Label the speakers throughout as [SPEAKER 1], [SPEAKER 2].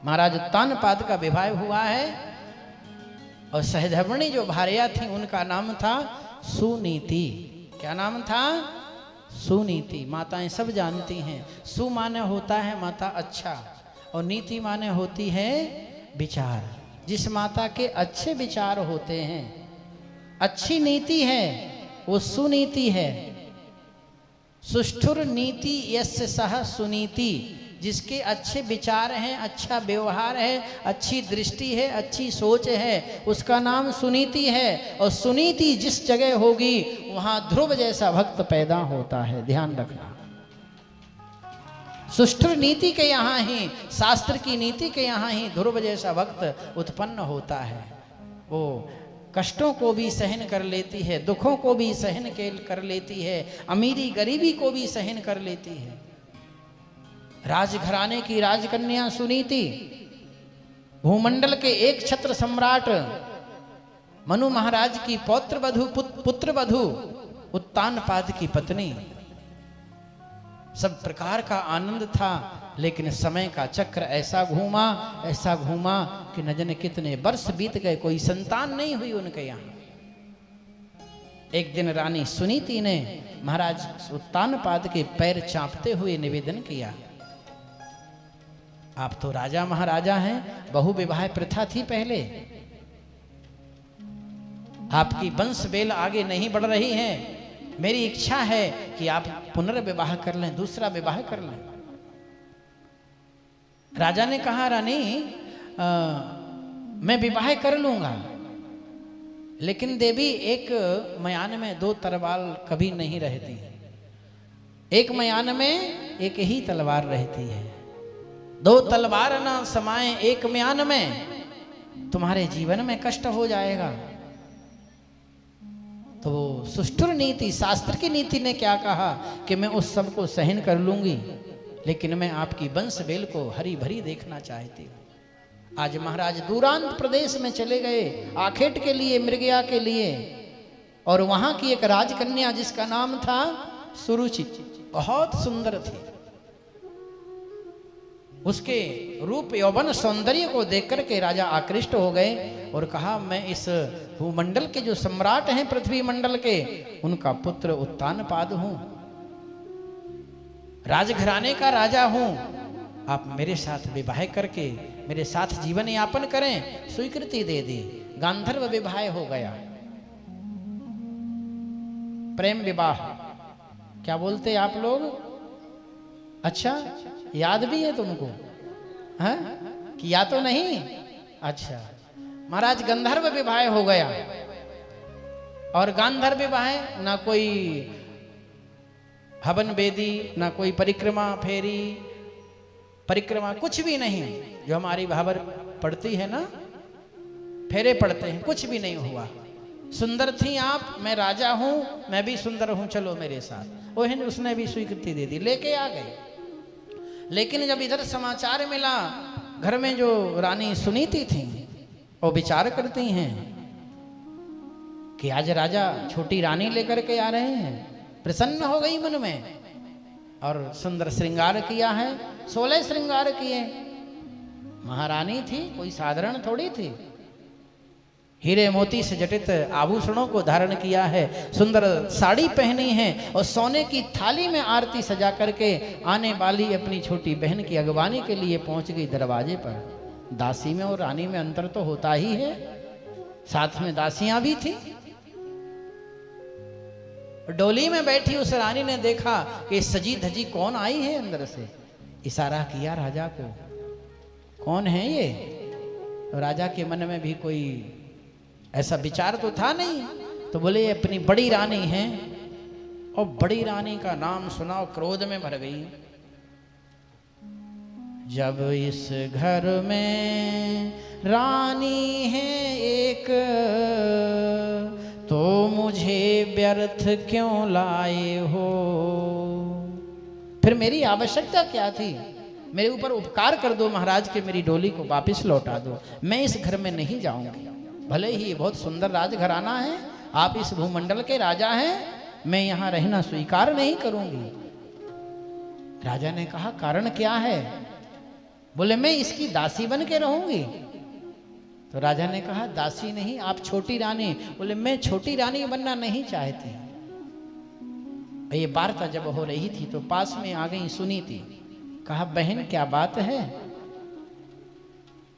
[SPEAKER 1] महाराज उत्तानपाद का विवाह हुआ है और सहधर्मिणी जो भार्या थी उनका नाम था सुनीति। क्या नाम था? सुनीति। माताएं सब जानती हैं, सु माने होता है माता अच्छा, और नीति माने होती है विचार। जिस माता के अच्छे विचार होते हैं, अच्छी नीति है, वो सुनीति है। सुष्ठुर नीति यस्य सह सुनीति। जिसके अच्छे विचार हैं, अच्छा व्यवहार है, अच्छी दृष्टि है, अच्छी सोच है, उसका नाम सुनीति है। और सुनीति जिस जगह होगी वहां ध्रुव जैसा भक्त पैदा होता है, ध्यान रखना। सुष्ठुर नीति के यहाँ ही, शास्त्र की नीति के यहाँ ही ध्रुव जैसा भक्त उत्पन्न होता है। वो कष्टों को भी सहन कर लेती है, दुखों को भी सहन कर लेती है, अमीरी गरीबी को भी सहन कर लेती है। राजघराने की राजकन्या सुनीति, भूमंडल के एक छत्र सम्राट मनु महाराज की पुत्र वधु उत्तानपाद की पत्नी। सब प्रकार का आनंद था, लेकिन समय का चक्र ऐसा घूमा कि न जाने कितने वर्ष बीत गए, कोई संतान नहीं हुई उनके यहाँ। एक दिन रानी सुनीति ने महाराज उत्तानपाद के पैर चापते हुए निवेदन किया, आप तो राजा महाराजा हैं, बहु विवाह प्रथा थी पहले, आपकी वंश बेल आगे नहीं बढ़ रही है, मेरी इच्छा है कि आप पुनर्विवाह कर लें, दूसरा विवाह कर लें। राजा ने कहा, रानी मैं विवाह कर लूंगा, लेकिन देवी एक मयान में दो तलवार कभी नहीं रहती, एक मयान में एक ही तलवार रहती है, दो तलवार ना समाए एक म्यान में, तुम्हारे जीवन में कष्ट हो जाएगा। तो सुष्ठुर नीति, शास्त्र की नीति ने क्या कहा कि मैं उस सब को सहन कर लूंगी, लेकिन मैं आपकी वंश बेल को हरी भरी देखना चाहती हूं। आज महाराज दूरांत प्रदेश में चले गए आखेट के लिए, मृगया के लिए, और वहां की एक राजकन्या जिसका नाम था सुरुचि, बहुत सुंदर थी। उसके रूप यौवन सौंदर्य को देख करके राजा आकृष्ट हो गए और कहा, मैं इस भूमंडल के जो सम्राट हैं पृथ्वी मंडल के, उनका पुत्र उत्तानपाद हूं, राजघराने का राजा हूं, आप मेरे साथ विवाह करके मेरे साथ जीवन यापन करें। स्वीकृति दे दी, गांधर्व विवाह हो गया, प्रेम विवाह। क्या बोलते आप लोग? अच्छा, याद भी है तुमको? हाँ, किया तो नहीं? अच्छा, महाराज गंधर्व विवाह हो गया, और गांधर्व विवाह ना कोई हवन वेदी, ना कोई परिक्रमा फेरी, परिक्रमा कुछ भी नहीं। जो हमारी भावर पड़ती है ना, फेरे पड़ते हैं, कुछ भी नहीं हुआ। सुंदर थी आप, मैं राजा हूं, मैं भी सुंदर हूं, चलो मेरे साथ। ओहन उसने भी स्वीकृति दे दी, लेके आ गए। लेकिन जब इधर समाचार मिला, घर में जो रानी सुनीति थी वो विचार करती हैं कि आज राजा छोटी रानी लेकर के आ रहे हैं। प्रसन्न हो गई मन में और सुंदर श्रृंगार किया है, 16 श्रृंगार किए। महारानी थी, कोई साधारण थोड़ी थी। हीरे मोती से जटित आभूषणों को धारण किया है, सुंदर साड़ी पहनी है, और सोने की थाली में आरती सजा करके आने वाली अपनी छोटी बहन की अगवानी के लिए पहुंच गई दरवाजे पर। दासी में और रानी में अंतर तो होता ही है, साथ में दासियां भी थी। डोली में बैठी उस रानी ने देखा कि सजी धजी कौन आई है अंदर से। इशारा किया राजा को, कौन है ये? तो राजा के मन में भी कोई ऐसा विचार तो था नहीं, तो बोले ये अपनी बड़ी रानी है। और बड़ी रानी का नाम सुना, क्रोध में भर गई। जब इस घर में रानी है एक, तो मुझे व्यर्थ क्यों लाए हो? फिर मेरी आवश्यकता क्या थी? मेरे ऊपर उपकार कर दो महाराज के, मेरी डोली को वापस लौटा दो, मैं इस घर में नहीं जाऊंगी। भले ही बहुत सुंदर राजघराना है, आप इस भूमंडल के राजा हैं, मैं यहां रहना स्वीकार नहीं करूंगी। राजा ने कहा, कारण क्या है? बोले मैं इसकी दासी बन के रहूंगी। तो राजा ने कहा दासी नहीं, आप छोटी रानी। बोले मैं छोटी रानी बनना नहीं चाहती। ये वार्ता जब हो रही थी तो पास में आ गई सुनीति। कहा बहन क्या बात है,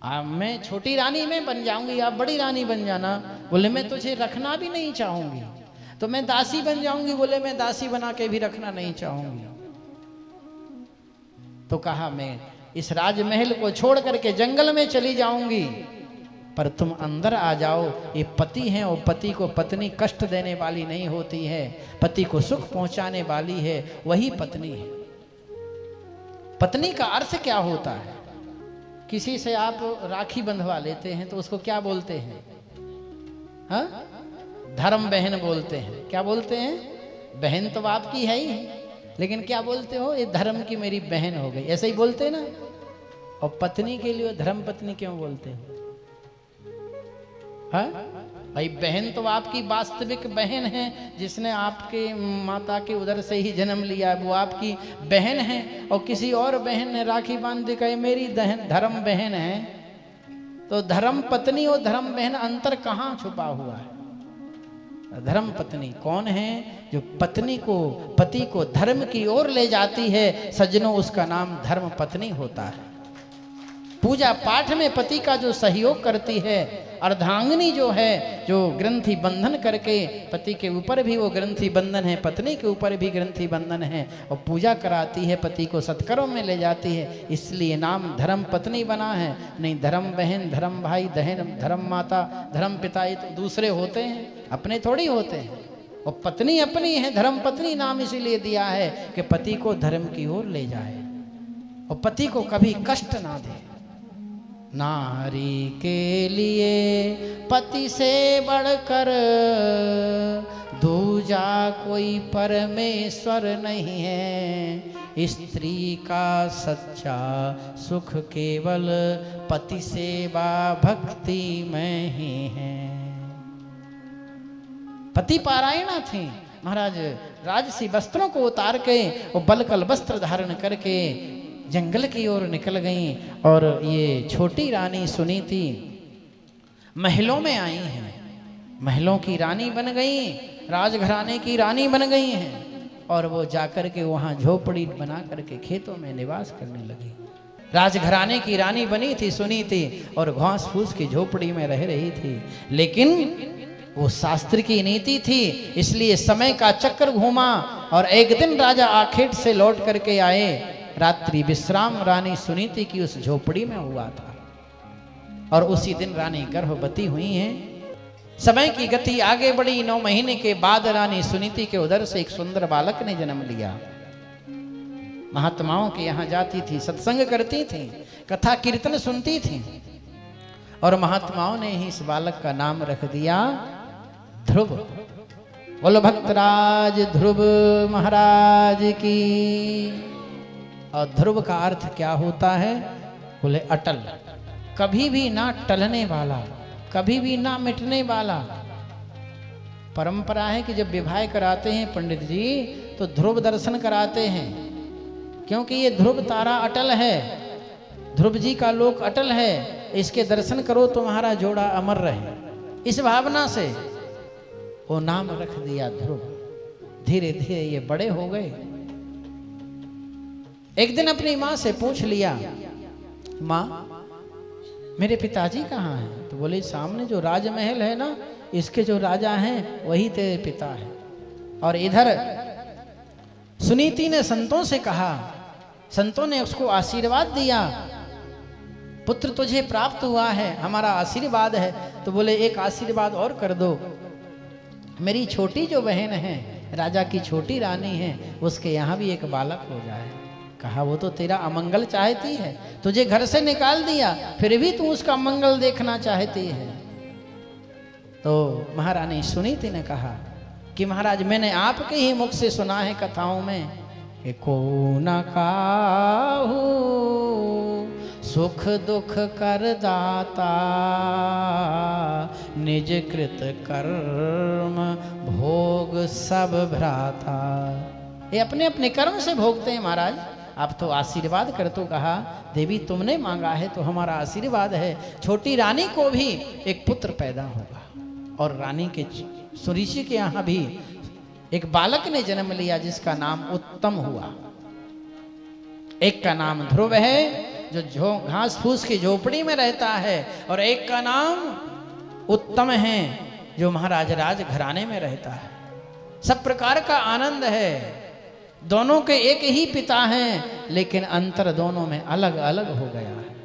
[SPEAKER 1] मैं छोटी रानी में बन जाऊंगी, आप बड़ी रानी बन जाना। बोले मैं तुझे रखना भी नहीं चाहूंगी। तो मैं दासी बन जाऊंगी। बोले मैं दासी बना के भी रखना नहीं चाहूंगी। तो कहा मैं इस राजमहल को छोड़ करके जंगल में चली जाऊंगी, पर तुम अंदर आ जाओ। ये पति है और पति को पत्नी कष्ट देने वाली नहीं होती है, पति को सुख पहुंचाने वाली है, वही पत्नी है। पत्नी का अर्थ क्या होता है? किसी से आप राखी बंधवा लेते हैं तो उसको क्या बोलते हैं? हाँ, धर्म बहन बोलते हैं। क्या बोलते हैं? बहन तो आपकी है ही, लेकिन क्या बोलते हो? ये धर्म की मेरी बहन हो गई, ऐसे ही बोलते हैं ना। और पत्नी के लिए धर्म पत्नी क्यों बोलते हो? हाँ भाई, बहन तो आपकी वास्तविक बहन है, जिसने आपके माता के उदर से ही जन्म लिया, वो आपकी बहन है। और किसी और बहन ने राखी बांध दी, कहे मेरी धर्म बहन है। तो धर्म पत्नी और धर्म बहन अंतर कहाँ छुपा हुआ है? धर्म पत्नी कौन है? जो पत्नी को, पति को धर्म की ओर ले जाती है, सज्जनों, उसका नाम धर्म पत्नी होता है। पूजा पाठ में पति का जो सहयोग करती है, अर्धांगिनी जो है, जो ग्रंथि बंधन करके, पति के ऊपर भी वो ग्रंथि बंधन है, पत्नी के ऊपर भी ग्रंथि बंधन है, और पूजा कराती है, पति को सत्कर्म में ले जाती है, इसलिए नाम धर्म पत्नी बना है। नहीं धर्म बहन, धर्म भाई, धर्म माता, धर्म पिता, ये तो दूसरे होते हैं, अपने थोड़ी होते हैं। और पत्नी अपनी है, धर्म पत्नी नाम इसीलिए दिया है कि पति को धर्म की ओर ले जाए और पति को कभी कष्ट ना दे। नारी के लिए पति से बढ़कर दूजा कोई परमेश्वर नहीं है। स्त्री का सच्चा सुख केवल पति सेवा भक्ति में ही है। पति पारायणा थी। महाराज राजसी वस्त्रों को उतार के और बलकल वस्त्र धारण करके जंगल की ओर निकल गईं। और ये छोटी रानी सुनीति महलों में आई हैं, महलों की रानी बन गई, राजघराने की रानी बन गई हैं। और वो जाकर के वहाँ झोपड़ी बना करके खेतों में निवास करने लगी। राजघराने की रानी बनी थी सुनीति और घास फूस की झोपड़ी में रह रही थी। लेकिन वो शास्त्र की नीति थी, इसलिए समय का चक्र घूमा और एक दिन राजा आखेट से लौट करके आए। रात्रि विश्राम रानी सुनीति की उस झोपड़ी में हुआ था और उसी दिन रानी गर्भवती हुई हैं। समय की गति आगे बढ़ी। 9 महीने के बाद रानी सुनीति के उदर से एक सुंदर बालक ने जन्म लिया। महात्माओं के यहाँ जाती थी, सत्संग करती थी, कथा कीर्तन सुनती थी और महात्माओं ने ही इस बालक का नाम रख दिया ध्रुव। बोलो भक्तराज ध्रुव महाराज की। और ध्रुव का अर्थ क्या होता है? बोले अटल, कभी भी ना टलने वाला, कभी भी ना मिटने वाला। परंपरा है कि जब विवाह कराते हैं पंडित जी तो ध्रुव दर्शन कराते हैं, क्योंकि ये ध्रुव तारा अटल है, ध्रुव जी का लोक अटल है, इसके दर्शन करो तो तुम्हारा जोड़ा अमर रहे। इस भावना से वो नाम रख दिया ध्रुव। धीरे धीरे ये बड़े हो गए। एक दिन अपनी माँ से पूछ लिया, माँ मेरे पिताजी कहाँ हैं? तो बोले सामने जो राजमहल है ना, इसके जो राजा हैं वही तेरे पिता हैं। और इधर सुनीति ने संतों से कहा, संतों ने उसको आशीर्वाद दिया, पुत्र तुझे प्राप्त हुआ है, हमारा आशीर्वाद है। तो बोले एक आशीर्वाद और कर दो, मेरी छोटी जो बहन है, राजा की छोटी रानी है, उसके यहाँ भी एक बालक हो जाए। कहा वो तो तेरा अमंगल चाहती है, तुझे घर से निकाल दिया, फिर भी तू उसका मंगल देखना चाहती है। तो महारानी सुनीति ने कहा कि महाराज मैंने आपके ही मुख से सुना है कथाओं में कि को न काहू सुख दुख कर दाता, निज कृत कर्म भोग सब भ्राता। ये अपने अपने कर्म से भोगते हैं महाराज, आप तो आशीर्वाद कर। तो कहा देवी तुमने मांगा है तो हमारा आशीर्वाद है, छोटी रानी को भी एक पुत्र पैदा होगा। और रानी के सुऋषि के यहाँ भी एक बालक ने जन्म लिया जिसका नाम उत्तम हुआ। एक का नाम ध्रुव है जो घास फूस की झोपड़ी में रहता है, और एक का नाम उत्तम है जो महाराज राज घराने में रहता है। सब प्रकार का आनंद है, दोनों के एक ही पिता हैं, लेकिन अंतर दोनों में अलग अलग हो गया है।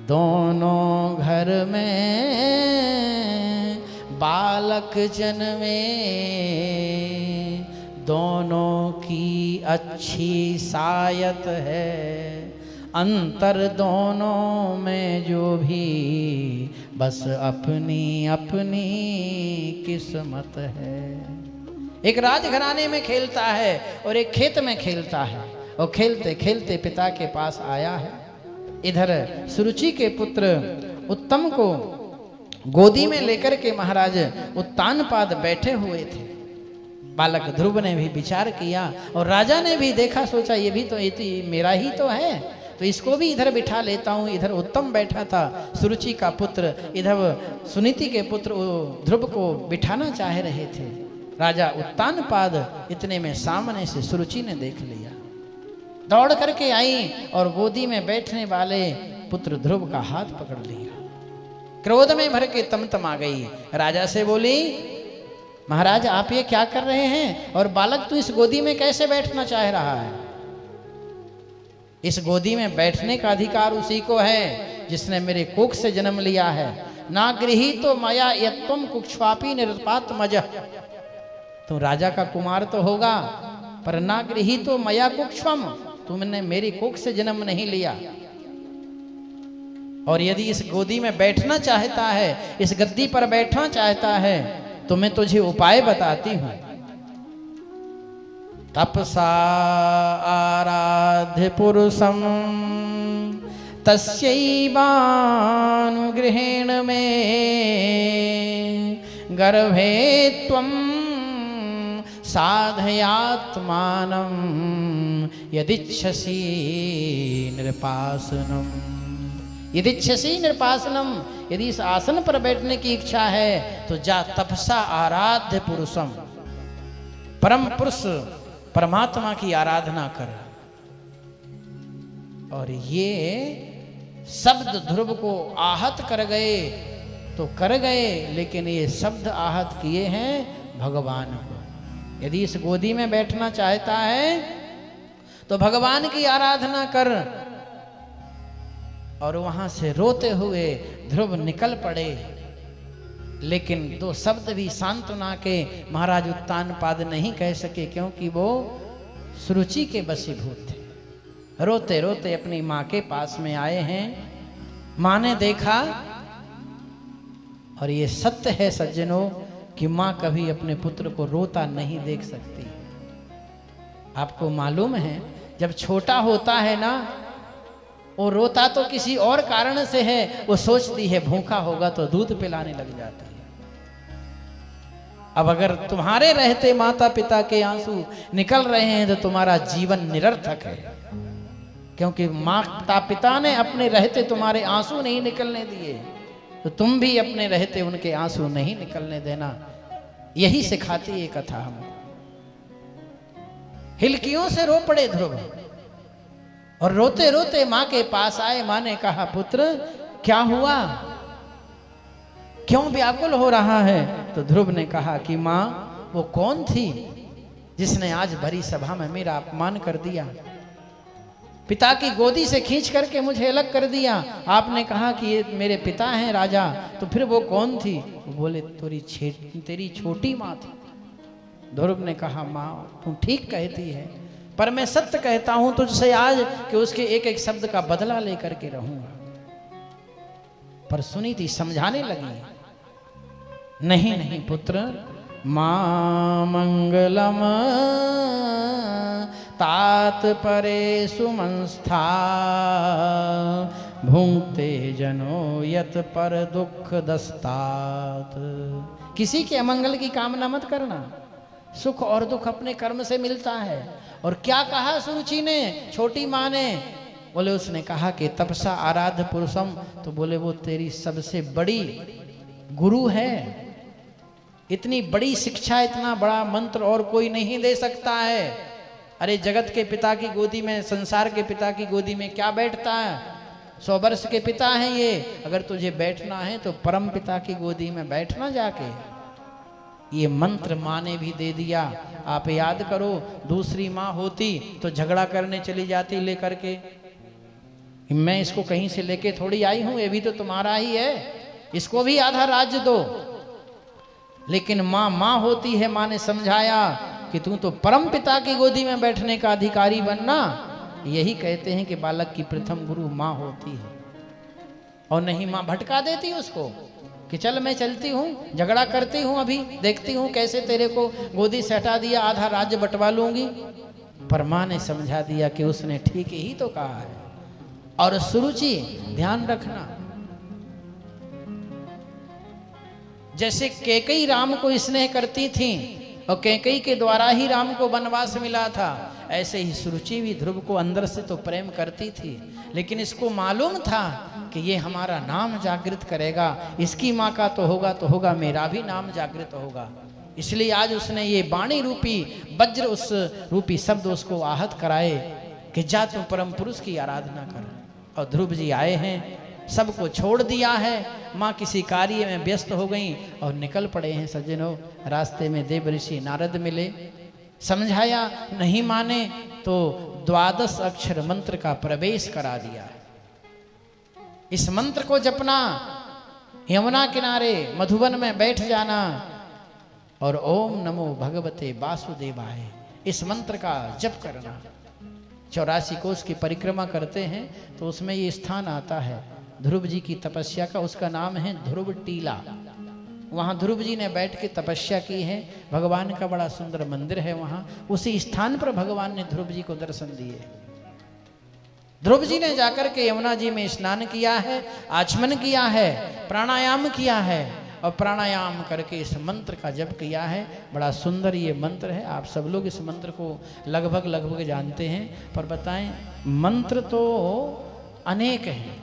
[SPEAKER 1] दोनों घर में बालक जन्मे, दोनों की अच्छी सायत है, अंतर दोनों में जो भी बस अपनी अपनी किस्मत है। एक राजघराने में खेलता है और एक खेत में खेलता है, और खेलते खेलते पिता के पास आया है। इधर सुरुचि के पुत्र उत्तम को गोदी में लेकर के महाराज उत्तानपाद बैठे हुए थे। बालक ध्रुव ने भी विचार किया और राजा ने भी देखा, सोचा ये भी तो मेरा ही तो है, तो इसको भी इधर बिठा लेता हूँ। इधर उत्तम बैठा था सुरुचि का पुत्र, इधर सुनीति के पुत्र ध्रुव को बिठाना चाह रहे थे। राजा उत्तानपाद इतने में सामने से सुरुचि ने देख लिया, दौड़ करके आई और गोदी में बैठने वाले पुत्र ध्रुव का हाथ पकड़ लिया। क्रोध में भर के तमतमा गई। राजा से बोली, महाराज आप ये क्या कर रहे हैं, और बालक तू इस गोदी में कैसे बैठना चाह रहा है? इस गोदी में बैठने का अधिकार उसी को है जिसने मेरे कोख से जन्म लिया है। ना गृहीतो मया यत्वम कुक्षवापी निरपात मज। तू राजा का कुमार तो होगा, पर ना गृहीतो मया कुक्षवम, तुमने मेरी कोख से जन्म नहीं लिया। और यदि इस गोदी में बैठना चाहता है, इस गद्दी पर बैठना चाहता है, तो मैं तुझे उपाय बताती हूं। तपसा आराध्य पुरुषम तस्यैवानुगृहेण में गर्भे त्वं साधयात्मानं यदिच्छसि नृपासनम। यदिच्छसि नृपासनम, यदि इस आसन पर बैठने की इच्छा है तो जा तपसा आराध्य पुरुषम, परम पुरुष परमात्मा की आराधना कर। और ये शब्द ध्रुव को आहत कर गए तो कर गए, लेकिन ये शब्द आहत किए हैं भगवान को। यदि इस गोदी में बैठना चाहता है तो भगवान की आराधना कर। और वहां से रोते हुए ध्रुव निकल पड़े, लेकिन दो शब्द भी सांत्वना के महाराज उत्तानपाद नहीं कह सके, क्योंकि वो सुरुचि के वशीभूत थे। रोते रोते अपनी माँ के पास में आए हैं। माँ ने देखा, और ये सत्य है सज्जनों कि माँ कभी अपने पुत्र को रोता नहीं देख सकती। आपको मालूम है, जब छोटा होता है ना, वो रोता तो किसी और कारण से है, वो सोचती है भूखा होगा तो दूध पिलाने लग जाती है। अब अगर तुम्हारे रहते माता पिता के आंसू निकल रहे हैं तो तुम्हारा जीवन निरर्थक है, क्योंकि माता पिता ने अपने रहते तुम्हारे आंसू नहीं निकलने दिए, तो तुम भी अपने रहते उनके आंसू नहीं निकलने देना। यही सिखाती ये कथा हमको। हिलकियों से रो पड़े ध्रुव, और रोते रोते माँ के पास आए। माँ ने कहा, पुत्र क्या हुआ, क्यों व्याकुल हो रहा है? तो ध्रुव ने कहा कि माँ, वो कौन थी जिसने आज भरी सभा में मेरा अपमान कर दिया, पिता की गोदी से खींच करके मुझे अलग कर दिया। आपने कहा कि ये मेरे पिता हैं राजा, तो फिर वो कौन थी? वो बोले, तेरी छोटी माँ थी। ध्रुव ने कहा, माँ तू ठीक कहती है, पर मैं सत्य कहता हूं तुझसे आज कि उसके एक एक शब्द का बदला लेकर के रहूंगा। पर सुनीति समझाने लगी, नहीं नहीं पुत्र, मां मंगलम तात परे सुमंस्था भुंक्ते जनो यत पर दुख दस्तात। किसी के अमंगल की कामना मत करना। सुख और दुख अपने कर्म से मिलता है। और क्या कहा सुरुचि ने, छोटी माँ ने, बोले उसने कहा कि तपसा आराध्य पुरुषम, तो बोले वो तेरी सबसे बड़ी गुरु है। इतनी बड़ी शिक्षा, इतना बड़ा मंत्र और कोई नहीं दे सकता है। अरे जगत के पिता की गोदी में, संसार के पिता की गोदी में क्या बैठता है? 100 वर्ष के पिता हैं ये। अगर तुझे बैठना है तो परम पिता की गोदी में बैठना जाके। ये मंत्र माँ ने भी दे दिया। आप याद करो, दूसरी माँ होती तो झगड़ा करने चली जाती लेकर के, मैं इसको कहीं से लेके थोड़ी आई हूं, ये भी तो तुम्हारा ही है, इसको भी आधा राज्य दो। लेकिन माँ माँ होती है। माँ ने समझाया कि तू तो परम पिता की गोदी में बैठने का अधिकारी बनना। यही कहते हैं कि बालक की प्रथम गुरु माँ होती है। और नहीं माँ भटका देती उसको कि चल मैं चलती हूँ, झगड़ा करती हूँ, अभी देखती हूँ कैसे तेरे को गोदी से हटा दिया, आधा राज्य बंटवा लूंगी। पर माँ ने समझा दिया कि उसने ठीक ही तो कहा है। और सुरुचि ध्यान रखना, जैसे कैकेयी राम को स्नेह करती थी और कैकेयी के द्वारा ही राम को वनवास मिला था, ऐसे ही सुरुचि भी ध्रुव को अंदर से तो प्रेम करती थी, लेकिन इसको मालूम था कि ये हमारा नाम जागृत करेगा, इसकी माँ का तो होगा, मेरा भी नाम जागृत होगा। इसलिए आज उसने ये वाणी रूपी वज्र, उस रूपी शब्द उसको आहत कराए कि जा तू परम पुरुष की आराधना कर। और ध्रुव जी आए हैं, सबको छोड़ दिया है, माँ किसी कार्य में व्यस्त हो गई और निकल पड़े हैं। सज्जनों, रास्ते में देव ऋषि नारद मिले, समझाया, नहीं माने तो 12 अक्षर मंत्र का प्रवेश करा दिया। इस मंत्र को जपना, यमुना किनारे मधुबन में बैठ जाना और ओम नमो भगवते वासुदेवाय, इस मंत्र का जप करना। 84 कोष की परिक्रमा करते हैं तो उसमें ये स्थान आता है ध्रुव जी की तपस्या का, उसका नाम है ध्रुव टीला। वहाँ ध्रुव जी ने बैठ के तपस्या की है, भगवान का बड़ा सुंदर मंदिर है वहाँ। उसी स्थान पर भगवान ने ध्रुव जी को दर्शन दिए। ध्रुव जी ने जाकर के यमुना जी में स्नान किया है, आचमन किया है, प्राणायाम किया है और प्राणायाम करके इस मंत्र का जप किया है। बड़ा सुंदर ये मंत्र है। आप सब लोग इस मंत्र को लगभग जानते हैं, पर बताएं, मंत्र तो अनेक हैं,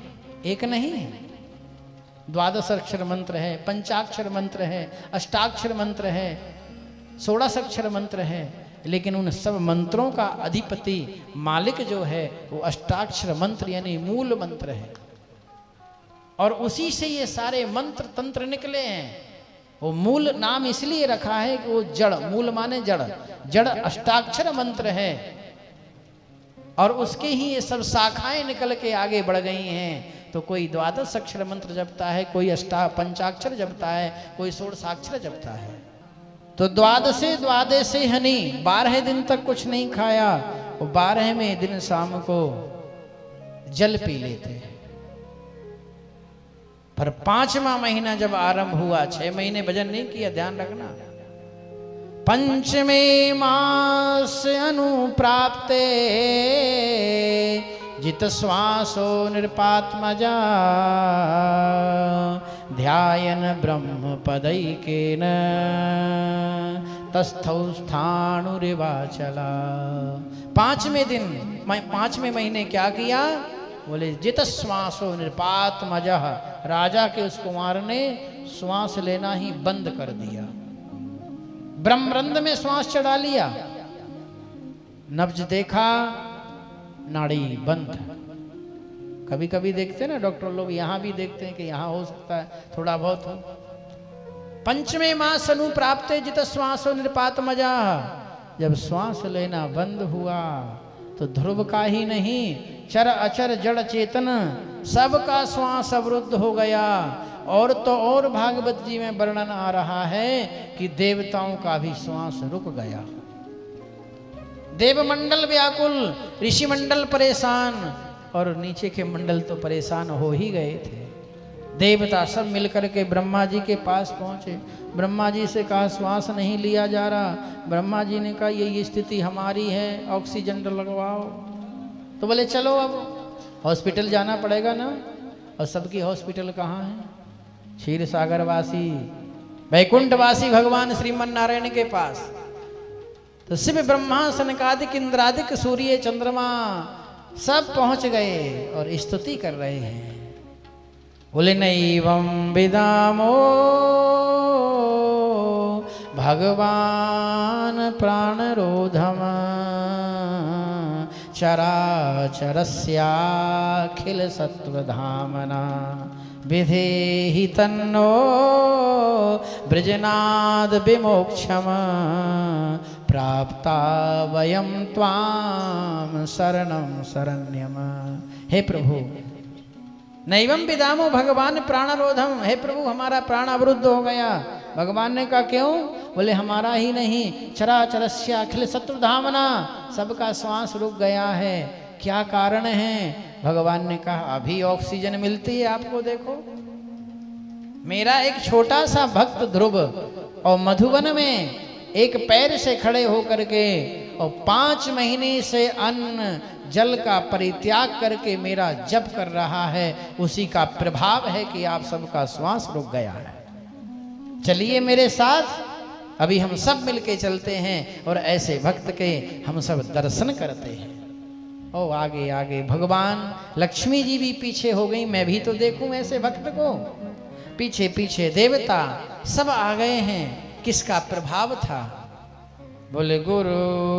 [SPEAKER 1] एक नहीं है। 12 अक्षर मंत्र है, पंचाक्षर मंत्र है, अष्टाक्षर मंत्र है, 16 अक्षर मंत्र है, लेकिन उन सब मंत्रों का अधिपति मालिक जो है वो अष्टाक्षर मंत्र यानी मूल मंत्र है। और उसी से ये सारे मंत्र तंत्र निकले हैं। वो मूल नाम इसलिए रखा है कि वो जड़, मूल माने जड़, जड़ अष्टाक्षर मंत्र है और उसके ही ये सब शाखाएं निकल के आगे बढ़ गई हैं। तो कोई 12 अक्षर मंत्र जपता है, कोई पंचाक्षर जपता है, कोई 16 जपता है। तो द्वादशे हनी, 12 दिन तक कुछ नहीं खाया, और 12वें दिन शाम को जल पी लेते हैं। पर 5वां महीना जब आरंभ हुआ, 6 महीने भजन नहीं किया, ध्यान रखना। 5वें मास अनुप्राप्ते जित श्वासो निरपात्मजा ध्यायन ब्रह्म पदैकेन तस्थौ स्थाणुरिवाचला। 5वें दिन, 5वें महीने क्या किया? बोले जित श्वासो निरपात्मजा, राजा के उस कुमार ने श्वास लेना ही बंद कर दिया, ब्रह्मरंध्र में श्वास चढ़ा लिया। नब्ज देखा, नाड़ी बंद। कभी कभी देखते ना डॉक्टर लोग, यहाँ भी देखते हैं कि यहाँ हो सकता है थोड़ा बहुत हो। 5वें मास अनुप्राप्ते जित श्वासो निरपात्मजा, जब श्वास लेना बंद हुआ तो ध्रुव का ही नहीं, चर अचर जड़ चेतन सबका श्वास अवरुद्ध हो गया। और तो और भागवत जी में वर्णन आ रहा है कि देवताओं का भी श्वास रुक गया। देवमंडल व्याकुल, ऋषि मंडल परेशान और नीचे के मंडल तो परेशान हो ही गए थे। देवता सब मिलकर के ब्रह्मा जी के पास पहुंचे। ब्रह्मा जी से कहा श्वास नहीं लिया जा रहा। ब्रह्मा जी ने कहा ये स्थिति हमारी है, ऑक्सीजन लगवाओ। तो बोले चलो अब हॉस्पिटल जाना पड़ेगा ना। और सबकी हॉस्पिटल कहाँ है? क्षीर सागर वासी, वैकुंठवासी भगवान श्रीमन नारायण के पास। तो शिव ब्रह्मा सनकादिक इंद्रादिक सूर्य चंद्रमा सब पहुंच गए और स्तुति कर रहे हैं। बोले नैवं विदामो भगवान प्राणरोधम चराचरस्याखिल सत्वधामना विधेहि तन्नो ब्रजनाद विमोक्षम प्राप्ता वयम त्वाम शरणम शरण्यम। हे प्रभु नैवं विदामो भगवान प्राणरोधम, हे प्रभु हमारा प्राण अवरुद्ध हो गया। भगवान ने कहा क्यों? बोले हमारा ही नहीं चराचरस्य अखिल शत्रुधामना, सबका श्वास रुक गया है। क्या कारण है? भगवान ने कहा अभी ऑक्सीजन मिलती है आपको, देखो मेरा एक छोटा सा भक्त ध्रुव और मधुवन में एक पैर से खड़े होकर के और 5 महीने से अन्न जल का परित्याग करके मेरा जप कर रहा है, उसी का प्रभाव है कि आप सबका श्वास रुक गया है। चलिए मेरे साथ, अभी हम सब मिलके चलते हैं और ऐसे भक्त के हम सब दर्शन करते हैं। ओ आगे आगे भगवान लक्ष्मी जी भी पीछे हो गई, मैं भी तो देखूं ऐसे भक्त को। पीछे पीछे देवता सब आ गए हैं। किसका प्रभाव था? बोले गुरु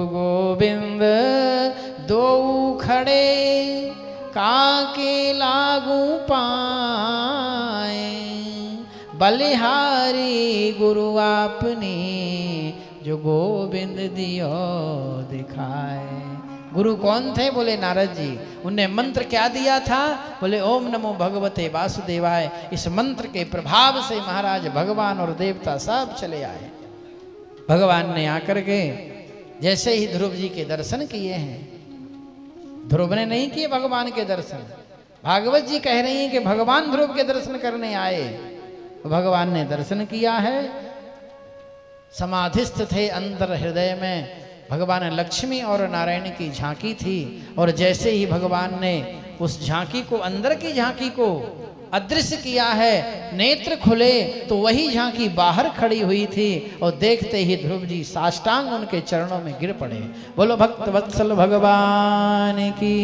[SPEAKER 1] गोविंद दो खड़े काके लागू पाए, बलिहारी गुरु आपने जो गोविंद दियो दिखाए। गुरु कौन थे? बोले नारद जी। उनने मंत्र क्या दिया था? बोले ओम नमो भगवते वासुदेवाय। इस मंत्र के प्रभाव से महाराज भगवान और देवता सब चले आए। भगवान ने आकर के जैसे ही ध्रुव जी के दर्शन किए हैं, ध्रुव ने नहीं किए भगवान के दर्शन, भागवत जी कह रही हैं कि भगवान ध्रुव के दर्शन करने आए। भगवान ने दर्शन किया है, समाधिस्थ थे अंदर हृदय में। भगवान लक्ष्मी और नारायण की झांकी थी और जैसे ही भगवान ने उस झांकी को, अंदर की झांकी को अदृश्य किया है, नेत्र खुले तो वही झांकी बाहर खड़ी हुई थी और देखते ही ध्रुव जी साष्टांग उनके चरणों में गिर पड़े। बोलो भक्त वत्सल भगवान की।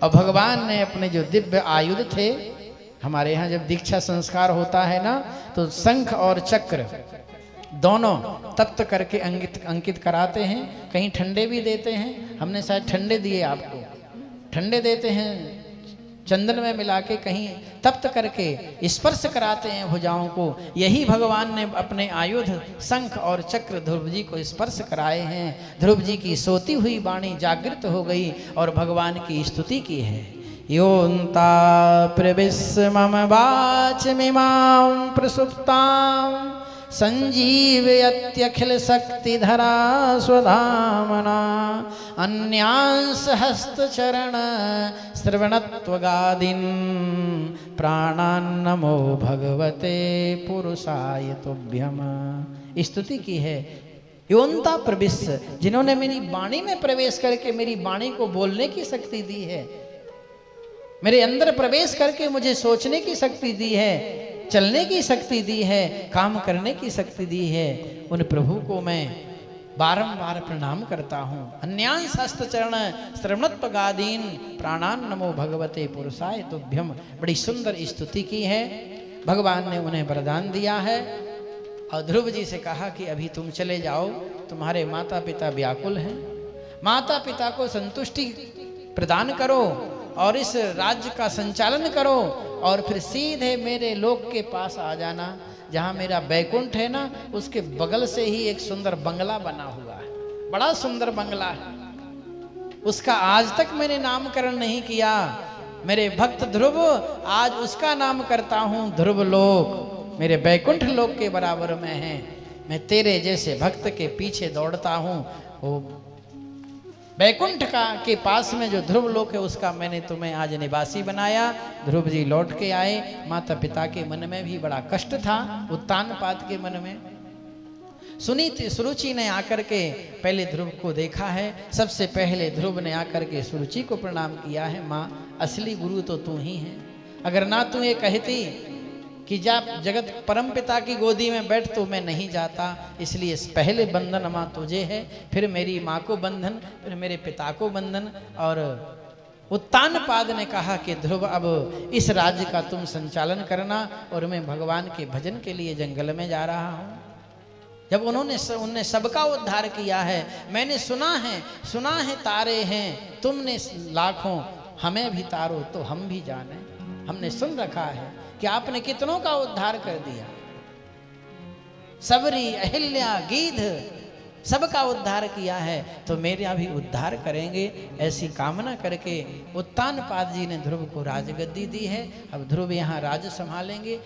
[SPEAKER 1] और भगवान ने अपने जो दिव्य आयुध थे, हमारे यहाँ जब दीक्षा संस्कार होता है ना, तो शंख और चक्र दोनों तप्त करके अंकित कराते हैं। कहीं ठंडे भी देते हैं, हमने शायद ठंडे दिए आपको, ठंडे देते हैं चंदन में मिला के, कहीं तप्त करके स्पर्श कराते हैं भुजाओं को। यही भगवान ने अपने आयुध शंख और चक्र ध्रुव जी को स्पर्श कराए हैं। ध्रुव जी की सोती हुई वाणी जागृत हो गई और भगवान की स्तुति की है। योन्ता प्रविश्य मम वाचमिमां प्रसुप्तां संजीवयत्यखिल शक्तिधरा स्वधामना अन्यांस हस्तचरण श्रवणत्वगादीन् प्राणान्नमो भगवते पुरुषाय तुभ्यम। स्तुति की है योन्ता प्रविश्य, जिन्होंने मेरी वाणी में प्रवेश करके मेरी वाणी को बोलने की शक्ति दी है, मेरे अंदर प्रवेश करके मुझे सोचने की शक्ति दी है, चलने की शक्ति दी है, काम करने की शक्ति दी है। उन प्रभु को मैं बारंबार प्रणाम करता हूँ। अन्यांस हस्तचरण श्रवणत्वगादीन प्राणान नमो भगवते पुरुषाय तुभ्यम। बड़ी सुंदर स्तुति की है। भगवान ने उन्हें वरदान दिया है और ध्रुव जी से कहा कि अभी तुम चले जाओ, तुम्हारे माता पिता व्याकुल हैं, माता पिता को संतुष्टि प्रदान करो और इस राज्य का संचालन करो और फिर सीधे मेरे लोक के पास आ जाना। जहाँ मेरा बैकुंठ है ना, उसके बगल से ही एक सुंदर बंगला बना हुआ है, बड़ा सुंदर बंगला है। उसका आज तक मैंने नामकरण नहीं किया। मेरे भक्त ध्रुव, आज उसका नाम करता हूँ ध्रुव लोक। मेरे बैकुंठ लोक के बराबर में है। मैं तेरे जैसे भक्त के पीछे दौड़ता हूँ। वो बैकुंठ का के पास में जो ध्रुव लोक है, उसका मैंने तुम्हें आज निवासी बनाया। ध्रुव जी लौट के आए। माता पिता के मन में भी बड़ा कष्ट था, उत्तानपाद के मन में। सुरुचि ने आकर के पहले ध्रुव को देखा है। सबसे पहले ध्रुव ने आकर के सुरुचि को प्रणाम किया है। माँ, असली गुरु तो तू ही है। अगर ना तू ये कहती कि जब जगत परमपिता की गोदी में बैठ तो मैं नहीं जाता, इसलिए पहले बंधन माँ तुझे है, फिर मेरी माँ को बंधन, फिर मेरे पिता को बंधन। और उत्तानपाद ने कहा कि ध्रुव अब इस राज्य का तुम संचालन करना और मैं भगवान के भजन के लिए जंगल में जा रहा हूँ। जब उनने सबका उद्धार किया है, मैंने सुना है तारे हैं, तुमने लाखों, हमें भी तारो तो हम भी जाने। हमने सुन रखा है कि आपने कितनों का उद्धार कर दिया, सबरी, अहिल्या, गीध, सबका उद्धार किया है, तो मेरा भी उद्धार करेंगे, ऐसी कामना करके उत्तानपाद जी ने ध्रुव को राजगद्दी दी है। अब ध्रुव यहाँ राज संभालेंगे।